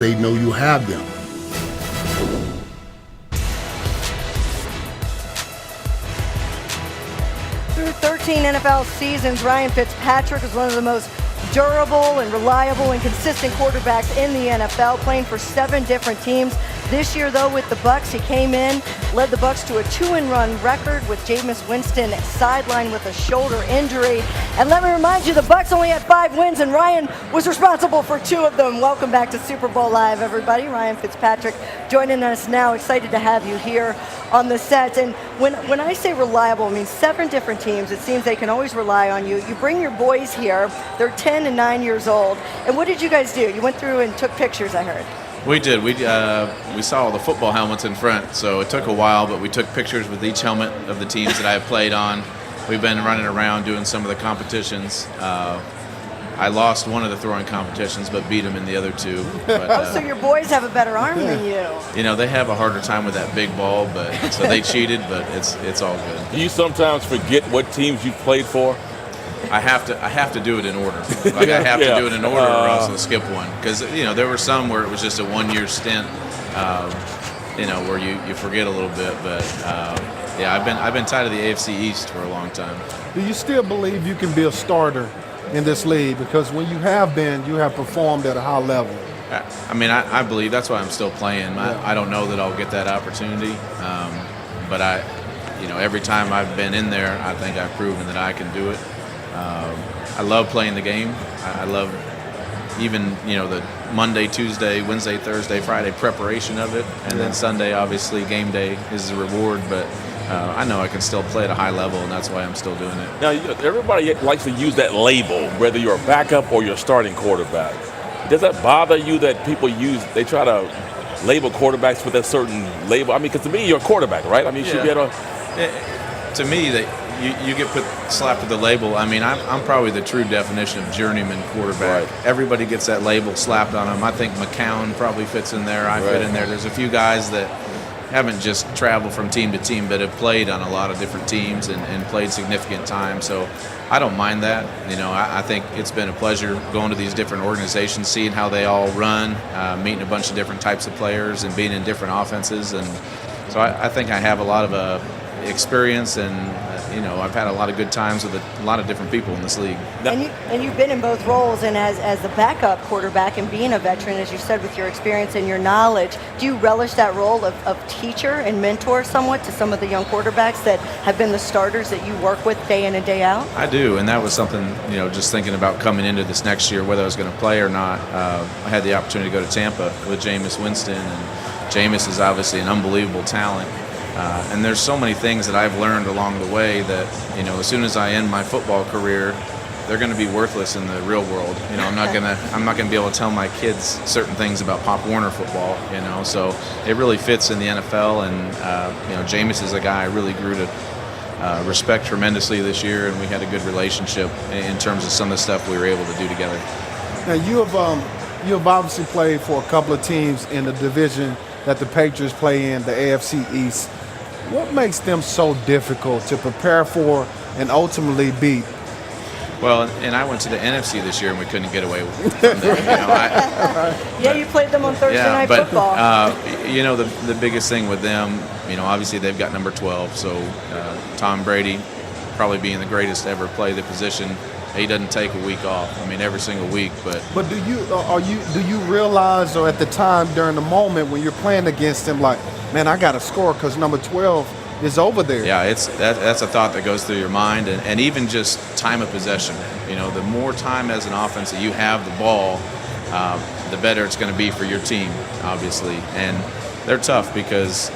They know you have them. Through 13 NFL seasons, Ryan Fitzpatrick is one of the most durable and reliable and consistent quarterbacks in the NFL, playing for 7 different teams. This year, though, with the Bucs, he came in, led the Bucs to a 2-and-run record with Jameis Winston sidelined with a shoulder injury. And let me remind you, the Bucs only had 5 wins, and Ryan was responsible for 2 of them. Welcome back to Super Bowl Live, everybody. Ryan Fitzpatrick joining us now. Excited to have you here on the set. And when I say reliable, I mean 7 different teams. It seems they can always rely on you. You bring your boys here. They're 10 and 9 years old. And what did you guys do? You went through and took pictures, I heard. We did. We saw all the football helmets in front, so it took a while, but we took pictures with each helmet of the teams that I have played on. We've been running around doing some of the competitions. I lost one of the throwing competitions, but beat them in the other 2. But, so your boys have a better arm than you. You know, they have a harder time with that big ball, but so they cheated, but it's all good. Do you sometimes forget what teams you played for? I have to do it in order. Like I have to do it in order, or else I'll skip one. Because there were some where it was just a 1-year stint, where you forget a little bit. But I've been tied to the AFC East for a long time. Do you still believe you can be a starter in this league? Because when you have performed at a high level. I believe that's why I'm still playing. I don't know that I'll get that opportunity, but every time I've been in there, I think I've proven that I can do it. I love playing the game. I love even the Monday, Tuesday, Wednesday, Thursday, Friday preparation of it, and then Sunday, obviously, game day is a reward. But I know I can still play at a high level, and that's why I'm still doing it. Now, everybody likes to use that label, whether you're a backup or you're a starting quarterback. Does that bother you that people they try to label quarterbacks with a certain label? I mean, because to me, you're a quarterback, right? I mean, you should get to me, that you get slapped with the label. I mean, I'm probably the true definition of journeyman quarterback. Right. Everybody gets that label slapped on them. I think McCown probably fits in there. I fit in there. There's a few guys that haven't just traveled from team to team, but have played on a lot of different teams and played significant time. So I don't mind that. I think it's been a pleasure going to these different organizations, seeing how they all run, meeting a bunch of different types of players and being in different offenses. And so I think I have a lot of experience, and I've had a lot of good times with a lot of different people in this league. And you've been in both roles, and as the backup quarterback and being a veteran, as you said, with your experience and your knowledge, do you relish that role of teacher and mentor somewhat to some of the young quarterbacks that have been the starters that you work with day in and day out? I do, and that was something, just thinking about coming into this next year, whether I was going to play or not. I had the opportunity to go to Tampa with Jameis Winston, and Jameis is obviously an unbelievable talent. And there's so many things that I've learned along the way that, as soon as I end my football career, they're going to be worthless in the real world. I'm not gonna be able to tell my kids certain things about Pop Warner football. So it really fits in the NFL. And Jameis is a guy I really grew to respect tremendously this year, and we had a good relationship in terms of some of the stuff we were able to do together. Now you have obviously played for a couple of teams in the division that the Patriots play in, the AFC East. What makes them so difficult to prepare for and ultimately beat? Well, and I went to the NFC this year, and we couldn't get away with it. You played them on Thursday Night Football. The biggest thing with them, obviously they've got number 12, so Tom Brady, probably being the greatest to ever play the position, he doesn't take a week off. I mean, every single week. But do you realize, or at the time during the moment when you're playing against him, like, man, I got to score because number 12 is over there? Yeah, that's a thought that goes through your mind, and even just time of possession. The more time as an offense that you have the ball, the better it's going to be for your team, obviously. And they're tough because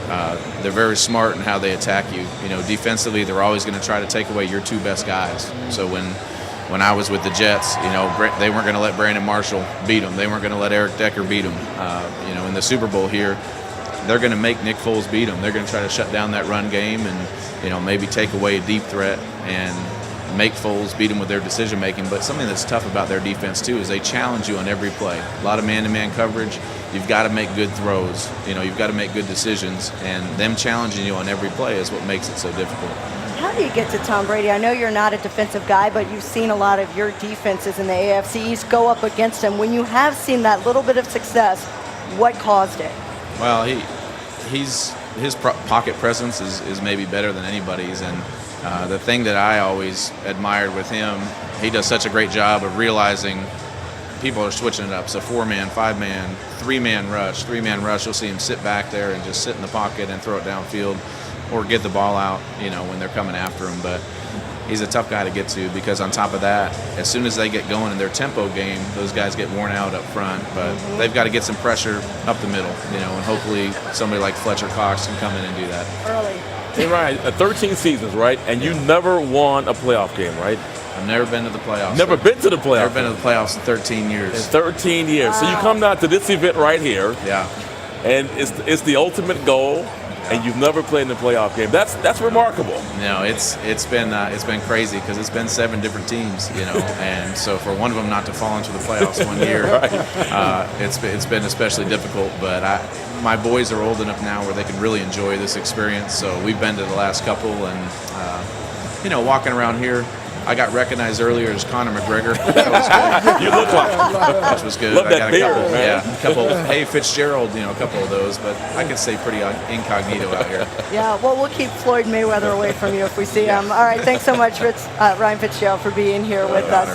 they're very smart in how they attack you. Defensively, they're always going to try to take away your 2 best guys. So when I was with the Jets, they weren't going to let Brandon Marshall beat them. They weren't going to let Eric Decker beat them. In the Super Bowl here, they're going to make Nick Foles beat them. They're going to try to shut down that run game and, maybe take away a deep threat and make Foles beat them with their decision making. But something that's tough about their defense too is they challenge you on every play. A lot of man-to-man coverage. You've got to make good throws. You've got to make good decisions, and them challenging you on every play is what makes it so difficult. How do you get to Tom Brady? I know you're not a defensive guy, but you've seen a lot of your defenses in the AFC East go up against him. When you have seen that little bit of success, What caused it? Well, his pocket presence is maybe better than anybody's, and the thing that I always admired with him, he does such a great job of realizing people are switching it up. So 4-man, 5-man, 3-man rush. You'll see him sit back there and just sit in the pocket and throw it downfield, or get the ball out, when they're coming after him. But he's a tough guy to get to, because on top of that, as soon as they get going in their tempo game, those guys get worn out up front. But they've got to get some pressure up the middle, and hopefully somebody like Fletcher Cox can come in and do that. Early. Hey, Ryan, 13 seasons, right? And you never won a playoff game, right? I've never been to the playoffs. Never been to the playoffs. Never been to the playoffs in 13 years. In 13 years. So you come down to this event right here. Yeah. And it's the ultimate goal. And you've never played in a playoff game. That's remarkable. No, it's been crazy, because it's been 7 different teams, and so for one of them not to fall into the playoffs one year, it's been especially difficult. But my boys are old enough now where they can really enjoy this experience. So we've been to the last couple, and walking around here, I got recognized earlier as Conor McGregor. That was good. You look like Which was good. Love I that got a beard, couple, man. a couple. Hey Fitzgerald, a couple of those, but I can stay pretty incognito out here. Yeah, well, we'll keep Floyd Mayweather away from you if we see him. All right, thanks so much, Ryan Fitzgerald, for being here with us.